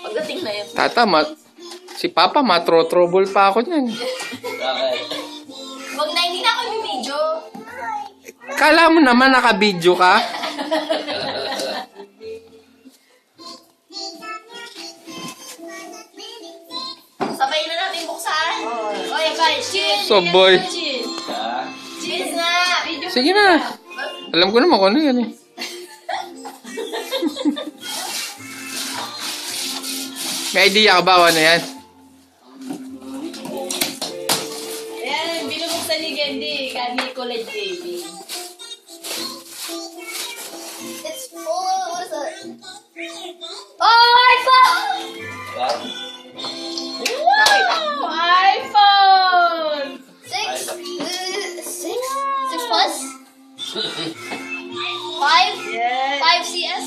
Pagdating na yun. Tata, si Papa matro-trouble pa ako niyan. Wag na, hindi na ako yung video. Kala mo naman naka-video ka? Sabay na natin buksan. Okay, guys. Cheers. So, boy. Cheers. Cheers na. Video Sige na. Alam ko naman kung ano yan eh. May idea ka ba ano yan? Ayan, binubuksan ni Gendy. Kani college baby. It's full. What is it? Oh, iPhone! Wow! iPhone! 6 plus? 5? Yes. 5 CS?